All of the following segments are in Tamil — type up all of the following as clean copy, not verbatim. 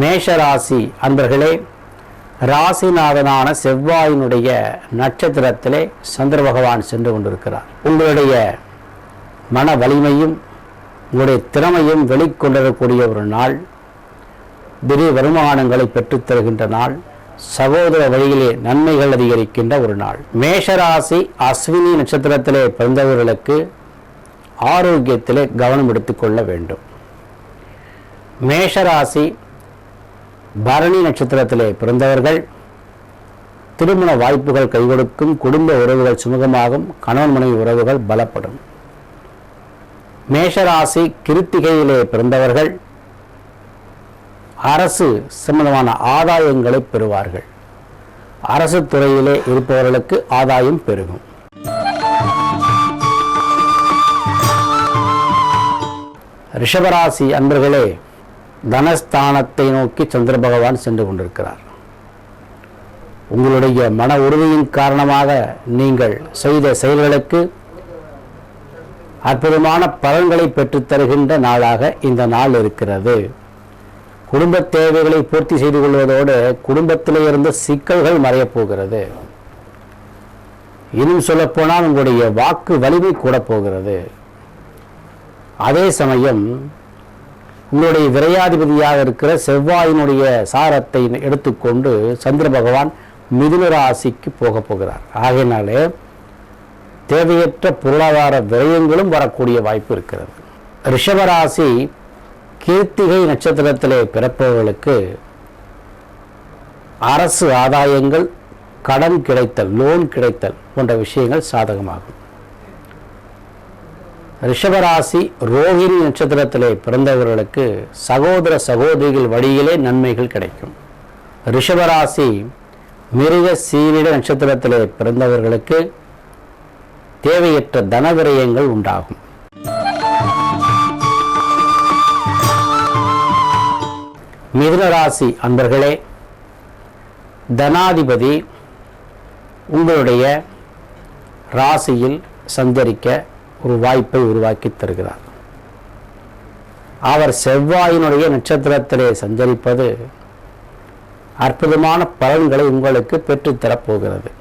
மேஷராசி அன்பர்களே, ராசிநாதனான செவ்வாயினுடைய நட்சத்திரத்திலே சந்திர பகவான் சென்று கொண்டிருக்கிறார். உங்களுடைய மன வலிமையும் உங்களுடைய திறமையும் வெளிக்கொண்டிருக்கக்கூடிய ஒரு நாள், திடீர் வருமானங்களை பெற்றுத்தருகின்ற நாள், சகோதர வழியிலே நன்மைகள் அதிகரிக்கின்ற ஒரு நாள். மேஷராசி அஸ்வினி நட்சத்திரத்திலே பிறந்தவர்களுக்கு ஆரோக்கியத்திலே கவனம் எடுத்துக்கொள்ள வேண்டும். மேஷராசி பரணி நட்சத்திரத்திலே பிறந்தவர்கள் திருமண வாய்ப்புகள் கை கொடுக்கும், குடும்ப உறவுகள் சுமூகமாகும், கணவன் மனைவி உறவுகள் பலப்படும். மேஷராசி கிருத்திகையிலே பிறந்தவர்கள் அரசு சம்பந்தமான ஆதாயங்களை பெறுவார்கள். அரசு துறையிலே இருப்பவர்களுக்கு ஆதாயம் பெருகும். ரிஷபராசி அன்பர்களே, தனஸ்தானத்தை நோக்கி சந்திர பகவான் சென்று கொண்டிருக்கிறார். உங்களுடைய மன உறுதியின் காரணமாக நீங்கள் செய்த செயல்களுக்கு அற்புதமான பலன்களை பெற்றுத் தருகின்ற நாளாக இந்த நாள் இருக்கிறது. குடும்ப தேவைகளை பூர்த்தி செய்து கொள்வதோடு குடும்பத்திலே இருந்த சிக்கல்கள் மறையப் போகிறது. இன்னும் சொல்லப்போனால் உங்களுடைய வாக்கு வலிமை கூட போகிறது. அதே சமயம் உங்களுடைய விரையாதிபதியாக இருக்கிற செவ்வாயினுடைய சாரத்தை எடுத்துக்கொண்டு சந்திர பகவான் மிதுன ராசிக்கு போகிறார். ஆகையினாலே தேவையற்ற பொருளாதார விரயங்களும் வரக்கூடிய வாய்ப்பு இருக்கிறது. ரிஷபராசி கிருத்திகை நட்சத்திரத்திலே பிறப்பவர்களுக்கு அரசு ஆதாயங்கள், கடன் கிடைத்தல், லோன் கிடைத்தல் போன்ற விஷயங்கள் சாதகமாகும். ரிஷபராசி ரோகிணி நட்சத்திரத்திலே பிறந்தவர்களுக்கு சகோதர சகோதரிகள் வழியிலே நன்மைகள் கிடைக்கும். ரிஷபராசி மிருக சீரிட நட்சத்திரத்திலே பிறந்தவர்களுக்கு தேவையற்ற தனவிரயங்கள் உண்டாகும். மிதுனராசி அன்பர்களே, தனாதிபதி உங்களுடைய ராசியில் சஞ்சரிக்க ஒரு வாய்ப்பை உருவாக்கி தருகிறார். அவர் செவ்வாயினுடைய நட்சத்திரத்திலே சஞ்சரிப்பது அற்புதமான பலன்களை உங்களுக்கு பெற்றுத்தரப்போகிறது.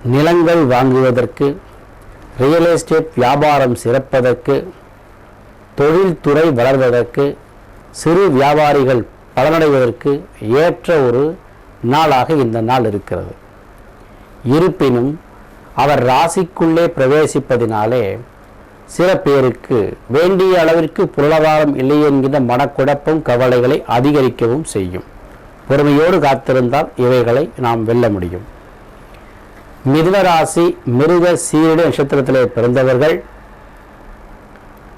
நிலங்கள் வாங்குவதற்கு, ரியல் எஸ்டேட் வியாபாரம் சிறப்பதற்கு, தொழில்துறை வளர்வதற்கு, சிறு வியாபாரிகள் பலனடைவதற்கு ஏற்ற ஒரு நாளாக இந்த நாள் இருக்கிறது. இருப்பினும் அவர் ராசிக்குள்ளே பிரவேசிப்பதினாலே சில பேருக்கு வேண்டிய அளவிற்கு பொருளாதாரம் இல்லை என்கின்ற மனக்குழப்பம், கவலைகளை அதிகரிக்கவும் செய்யும். பொறுமையோடு காத்திருந்தால் இவைகளை நாம் வெல்ல முடியும். மிதுனராசி மிருக சீரிட நட்சத்திரத்திலே பிறந்தவர்கள்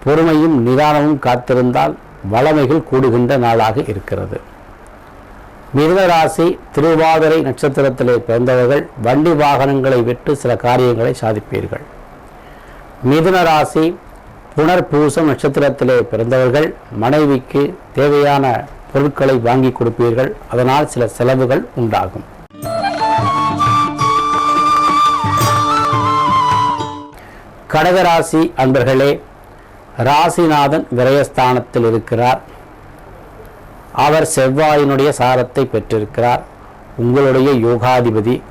பொறுமையும் நிதானமும் காத்திருந்தால் வளமைகள் கூடுகின்ற நாளாக இருக்கிறது. மிதுனராசி திருவாதிரை நட்சத்திரத்திலே பிறந்தவர்கள் வண்டி வாகனங்களை விட்டு சில காரியங்களை சாதிப்பீர்கள். மிதுனராசி புனர்பூசம் நட்சத்திரத்திலே பிறந்தவர்கள் மனைவிக்கு தேவையான பொருட்களை வாங்கி கொடுப்பீர்கள். அதனால் சில செலவுகள் உண்டாகும். கடகராசி அன்பர்களே, ராசிநாதன் விரயஸ்தானத்தில் இருக்கிறார். அவர் செவ்வாயினுடைய சாரத்தை பெற்றிருக்கிறார். உங்களுடைய யோகாதிபதி,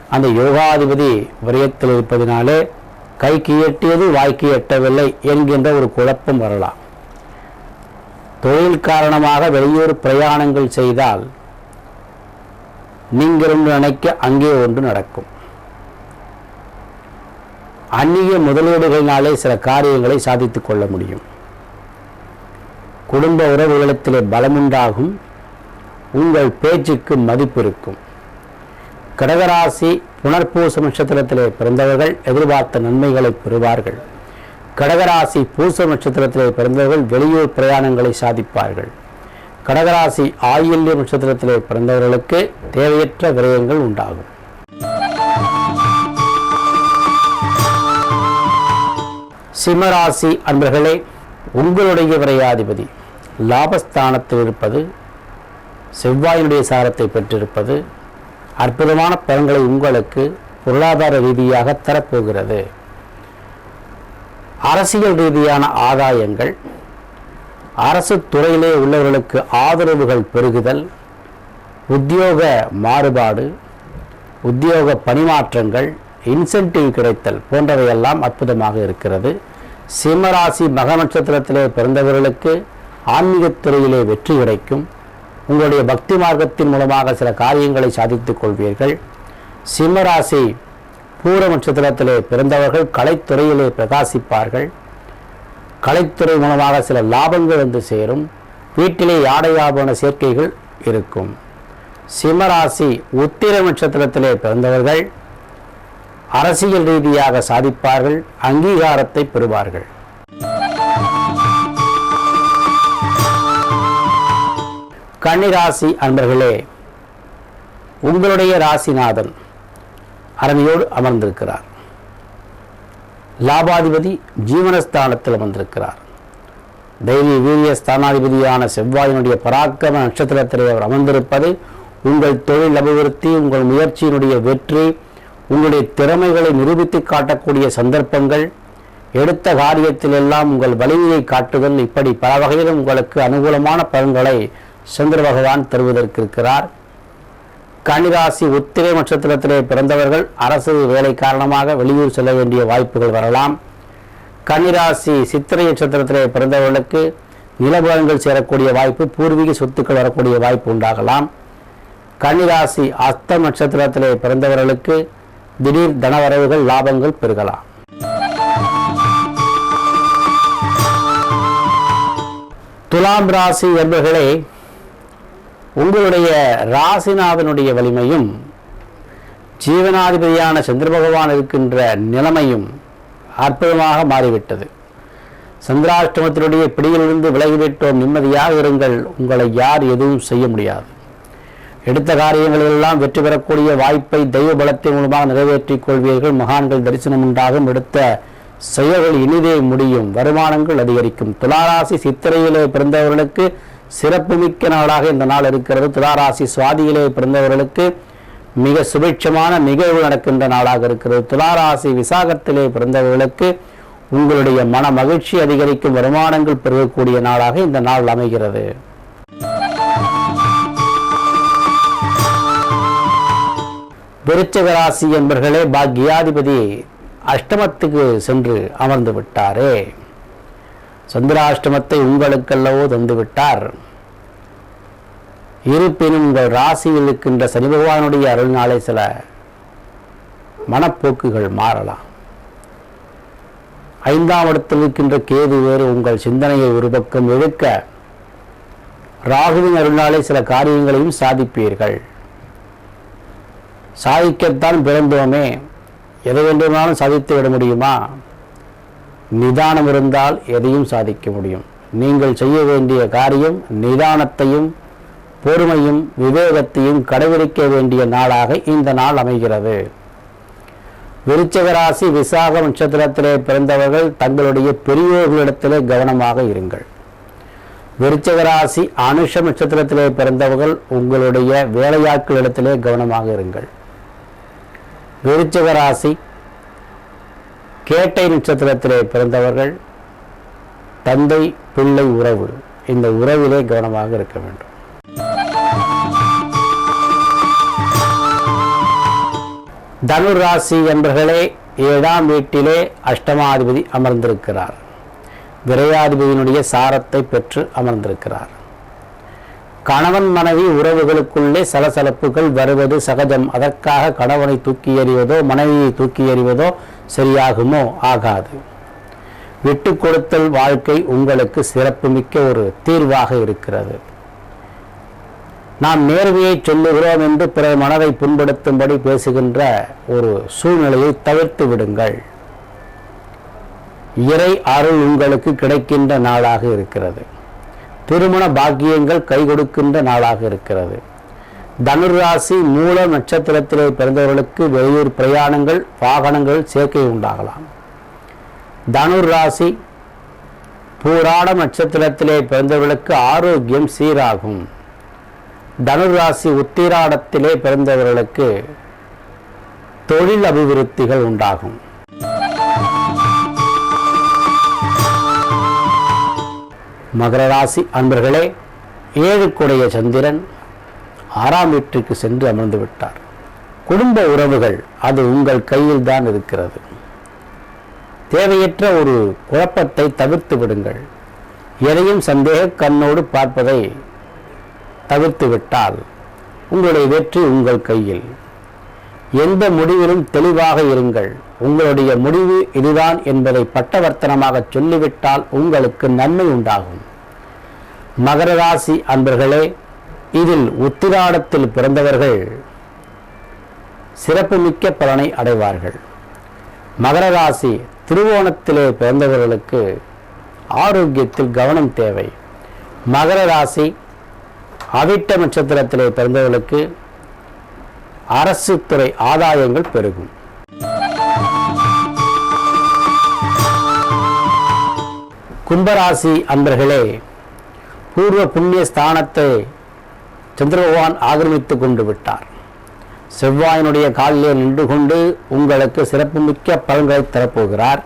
அந்த யோகாதிபதி விரயத்தில் இருப்பதினாலே கைக்கு எட்டியது வாய்க்கு எட்டவில்லை என்கின்ற ஒரு குழப்பம் வரலாம். தொழில் காரணமாக வெளியூர் பிரயாணங்கள் செய்தால் நீங்கள் ஒன்று நினைக்க அங்கே ஒன்று நடக்கும். அந்நிய முதலீடுகளினாலே சில காரியங்களை சாதித்துக் கொள்ள முடியும். குடும்ப உறவுகளிடத்திலே பலமுண்டாகும். உங்கள் பேச்சுக்கு மதிப்பு இருக்கும். கடகராசி புனர்பூச நட்சத்திரத்திலே பிறந்தவர்கள் எதிர்பார்த்த நன்மைகளை பெறுவார்கள். கடகராசி பூச நட்சத்திரத்திலே பிறந்தவர்கள் வெளியூர் பிரயாணங்களை சாதிப்பார்கள். கடகராசி ஆயில்ய நட்சத்திரத்திலே பிறந்தவர்களுக்கு தேவையற்ற விரயங்கள் உண்டாகும். சிம்மராசி அன்பர்களே, உங்களுடைய விரையாதிபதி லாபஸ்தானத்தில் இருப்பது, செவ்வாயினுடைய சாரத்தை பெற்றிருப்பது அற்புதமான பலன்களை உங்களுக்கு பொருளாதார ரீதியாக தரப்போகிறது. அரசியல் ரீதியான ஆதாயங்கள், அரசு துறையிலே உள்ளவர்களுக்கு ஆதரவுகள் பெருகுதல், உத்தியோக மாறுபாடு, உத்தியோக பணிமாற்றங்கள், இன்சென்டிவ் கிடைத்தல் போன்றவையெல்லாம் அற்புதமாக இருக்கிறது. சிம்மராசி மக நட்சத்திரத்திலே பிறந்தவர்களுக்கு ஆன்மீகத்துறையிலே வெற்றி கிடைக்கும். உங்களுடைய பக்தி மார்க்கத்தின் மூலமாக சில காரியங்களை சாதித்துக் கொள்வீர்கள். சிம்மராசி பூர நட்சத்திரத்திலே பிறந்தவர்கள் கலைத்துறையிலே பிரகாசிப்பார்கள். கலைத்துறை மூலமாக சில லாபங்கள் வந்து சேரும். வீட்டிலே ஆடை ஆபரண சேர்க்கைகள் இருக்கும். சிம்மராசி உத்திர நட்சத்திரத்திலே பிறந்தவர்கள் அரசியல் ரீதியாக சாதிப்பார்கள், அங்கீகாரத்தை பெறுவார்கள். கன்னிராசி அன்பர்களே, உங்களுடைய ராசிநாதன் அரணியோடு அமர்ந்திருக்கிறார். லாபாதிபதி ஜீவனஸ்தானத்தில் அமர்ந்திருக்கிறார். தைரிய வீரிய ஸ்தானாதிபதியான செவ்வாயினுடைய பராக்கிரம நட்சத்திரத்திலே அவர் அமர்ந்திருப்பது உங்கள் தொழில் அபிவிருத்தி, உங்கள் முயற்சியினுடைய வெற்றி, உங்களுடைய திறமைகளை நிரூபித்து காட்டக்கூடிய சந்தர்ப்பங்கள், எடுத்த காரியத்திலெல்லாம் உங்கள் வலிமையை காட்டுதல், இப்படி பல வகையிலும் உங்களுக்கு அனுகூலமான பலன்களை சந்திர பகவான் தருவதற்கு இருக்கிறார். கன்னிராசி உத்திரை நட்சத்திரத்திலே பிறந்தவர்கள் அரசு வேலை காரணமாக வெளியூர் செல்ல வேண்டிய வாய்ப்புகள் வரலாம். கன்னிராசி சித்திரை நட்சத்திரத்திலே பிறந்தவர்களுக்கு நிலபலன்கள் சேரக்கூடிய வாய்ப்பு, பூர்வீக சொத்துக்கள் வரக்கூடிய வாய்ப்பு உண்டாகலாம். கன்னிராசி அஸ்தம் நட்சத்திரத்திலே பிறந்தவர்களுக்கு திடீர் தனவரவுகள், லாபங்கள் பெருகலாம். துலாம் ராசி என்பர்களே, உங்களுடைய ராசிநாதனுடைய வலிமையும் ஜீவனாதிபதியான சந்திர பகவான் இருக்கின்ற நிலைமையும் அற்புதமாக மாறிவிட்டது. சந்திராஷ்டமத்தினுடைய பிடியிலிருந்து விலகிவிட்டோம், நிம்மதியாக இருங்கள், உங்களை யார் எதுவும் செய்ய முடியாது. எடுத்த காரியங்களெல்லாம் வெற்றி பெறக்கூடிய வாய்ப்பை தெய்வ பலத்தின் மூலமாக நிறைவேற்றிக் கொள்வீர்கள். மகான்கள் தரிசனம் உண்டாகும். எடுத்த செயல்கள் இனிதே முடியும். வருமானங்கள் அதிகரிக்கும். துளாராசி சித்திரையிலே பிறந்தவர்களுக்கு சிறப்புமிக்க நாளாக இந்த நாள் இருக்கிறது. துளாராசி சுவாதியிலே பிறந்தவர்களுக்கு மிக சுபிட்சமான நிகழ்வு நடக்கின்ற நாளாக இருக்கிறது. துளாராசி விசாகத்திலே பிறந்தவர்களுக்கு உங்களுடைய மன மகிழ்ச்சி அதிகரிக்கும், வருமானங்கள் பெருகக்கூடிய நாளாக இந்த நாள் அமைகிறது. விருச்சிக ராசி என்பர்களே, பாக்யாதிபதி அஷ்டமத்துக்கு சென்று அமர்ந்து விட்டாரே. சந்திராஷ்டமத்தை உங்களுக்கல்லவோ தந்து விட்டார். இருப்பினும் உங்கள் ராசியில் இருக்கின்ற சனி பகவானுடைய அருள்நாளை சில மனப்போக்குகள் மாறலாம். 5ஆம் இடத்தில் இருக்கின்ற கேது வேறு உங்கள் சிந்தனையை ஒரு பக்கம் இழுக்க, ராகுவின் அருள்நாளை சில காரியங்களையும் சாதிப்பீர்கள். சாதிக்கத்தான் பிறந்தோமே, எதை வேண்டுமானாலும் சாதித்து விட முடியுமா? நிதானம் இருந்தால் எதையும் சாதிக்க முடியும். நீங்கள் செய்ய வேண்டிய காரியம் நிதானத்தையும் பொறுமையும் விவேகத்தையும் கடைபிடிக்க வேண்டிய நாளாக இந்த நாள் அமைகிறது. விருச்சிக ராசி விசாக நட்சத்திரத்திலே பிறந்தவர்கள் தங்களுடைய பெரியோர்களிடத்திலே கவனமாக இருங்கள். விருச்சிக ராசி அனுஷ நட்சத்திரத்திலே பிறந்தவர்கள் உங்களுடைய வேலையாட்களிடத்திலே கவனமாக இருங்கள். விருச்சிக ராசி கேட்டை நட்சத்திரத்திலே பிறந்தவர்கள் தந்தை பிள்ளை உறவு, இந்த உறவிலே கவனமாக இருக்க வேண்டும். தனுர் ராசி என்பர்களே, 7ஆம் வீட்டிலே அஷ்டமாதிபதி அமர்ந்திருக்கிறார். விரையாதிபதியினுடைய சாரத்தை பெற்று அமர்ந்திருக்கிறார். கணவன் மனைவி உறவுகளுக்குள்ளே சலசலப்புகள் வருவது சகஜம். அதற்காக கணவனை தூக்கி எறிவதோ மனைவியை தூக்கி எறிவதோ சரியாகுமோ? ஆகாது. விட்டு கொடுத்தல் வாழ்க்கை உங்களுக்கு சிறப்புமிக்க ஒரு தீர்வாக இருக்கிறது. நாம் நேர்மையை சொல்லுகிறோம் என்று பிறர் மனதை புண்படுத்தும்படி பேசுகின்ற ஒரு சூழ்நிலையை தவிர்த்து விடுங்கள். இறை அருள் உங்களுக்கு கிடைக்கின்ற நாளாக இருக்கிறது. திருமண பாக்கியங்கள் கை கொடுக்கின்ற நாளாக இருக்கிறது. தனுர் ராசி மூல நட்சத்திரத்திலே பிறந்தவர்களுக்கு வெளியூர் பிரயாணங்கள், வாகனங்கள் சேர்க்கை உண்டாகலாம். தனுர் ராசி பூராடம் நட்சத்திரத்திலே பிறந்தவர்களுக்கு ஆரோக்கியம் சீராகும். தனுர் ராசி உத்திராடத்திலே பிறந்தவர்களுக்கு தொழில் அபிவிருத்திகள் உண்டாகும். மகர ராசி அன்பர்களே, 7 சந்திரன் 6ஆம் வீட்டிற்கு சென்று அமர்ந்து விட்டார். குடும்ப உறவுகள் அது உங்கள் கையில் தான் இருக்கிறது. தேவையற்ற ஒரு குழப்பத்தை தவிர்த்து விடுங்கள். எதையும் சந்தேக கண்ணோடு பார்ப்பதை தவிர்த்து விட்டால் உங்களுடைய வெற்றி உங்கள் கையில். எந்த முடிவிலும் தெளிவாக இருங்கள். உங்களுடைய முடிவு இதுதான் என்பதை பட்டவர்த்தனமாக சொல்லிவிட்டால் உங்களுக்கு நன்மை உண்டாகும். மகர ராசி அன்பர்களே, இதில் உத்திராடத்தில் பிறந்தவர்கள் சிறப்புமிக்க பலனை அடைவார்கள். மகர ராசி திருவோணத்திலே பிறந்தவர்களுக்கு ஆரோக்கியத்தில் கவனம் தேவை. மகர ராசி அவிட்ட நட்சத்திரத்திலே பிறந்தவர்களுக்கு அரசு துறை ஆதாயங்கள் பெருகும். கும்பராசி அன்பர்களே, பூர்வ புண்ணிய ஸ்தானத்தை சந்திர பகவான் ஆக்கிரமித்துக் கொண்டு விட்டார். செவ்வாயினுடைய காலிலே நின்று கொண்டு உங்களுக்கு சிறப்புமிக்க பலன்களை தரப்போகிறார்.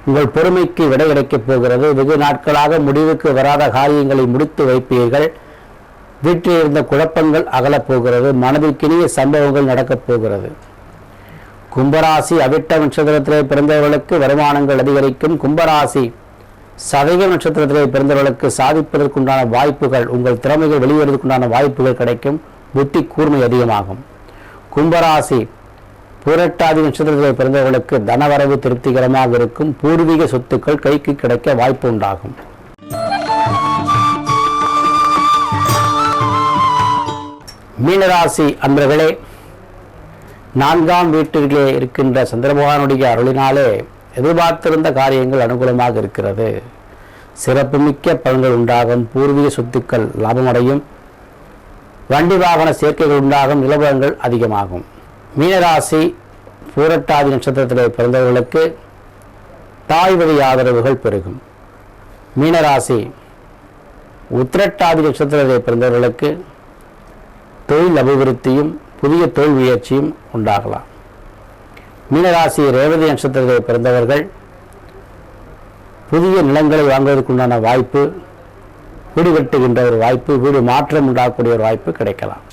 உங்கள் பொறுமைக்கு விடை கிடைக்கப் போகிறது. வெகு நாட்களாக முடிவுக்கு வராத காரியங்களை முடித்து வைப்பீர்கள். வீட்டில் இருந்த குழப்பங்கள் அகலப் போகிறது. மனதிற்கினிய சம்பவங்கள் நடக்கப் போகிறது. கும்பராசி அவிட்ட நட்சத்திரத்திலே பிறந்தவர்களுக்கு வருமானங்கள் அதிகரிக்கும். கும்பராசி சதய நட்சத்திரத்திலே பிறந்தவர்களுக்கு சாதிப்பதற்குண்டான வாய்ப்புகள், உங்கள் திறமைகள் வெளிவருவதற்குண்டான வாய்ப்புகள் கிடைக்கும். புத்தி கூர்மை அதிகமாகும். கும்பராசி புரட்டாதி நட்சத்திரத்திலே பிறந்தவர்களுக்கு தனவரவு திருப்திகரமாக இருக்கும். பூர்வீக சொத்துக்கள் கைக்கு கிடைக்க வாய்ப்பு உண்டாகும். மீனராசி அன்பர்களே, 4ஆம் வீட்டிலே இருக்கின்ற சந்திரபகவானுடைய அருளினாலே எதிர்பார்த்திருந்த காரியங்கள் அனுகூலமாக இருக்கிறது. சிறப்புமிக்க பலன்கள் உண்டாகும். பூர்வீக சொத்துக்கள் லாபமடையும். வண்டி வாகன சேர்க்கைகள் உண்டாகும். நிலவரங்கள் அதிகமாகும். மீனராசி பூரட்டாதி நட்சத்திரத்திலே பிறந்தவர்களுக்கு தாய் வழி ஆதரவுகள் பெருகும். மீனராசி உத்திரட்டாதி நட்சத்திரத்திலே பிறந்தவர்களுக்கு தொழில் அபிவிருத்தியும் புதிய தொழில் முயற்சியும் உண்டாகலாம். மீனராசி ரேவதி நட்சத்திரத்தை பிறந்தவர்கள் புதிய நிலங்களை வாங்குவதற்குண்டான வாய்ப்பு, வீடு கட்டுகின்ற ஒரு வாய்ப்பு, வீடு மாற்றம் உண்டாகக்கூடிய ஒரு வாய்ப்பு கிடைக்கலாம்.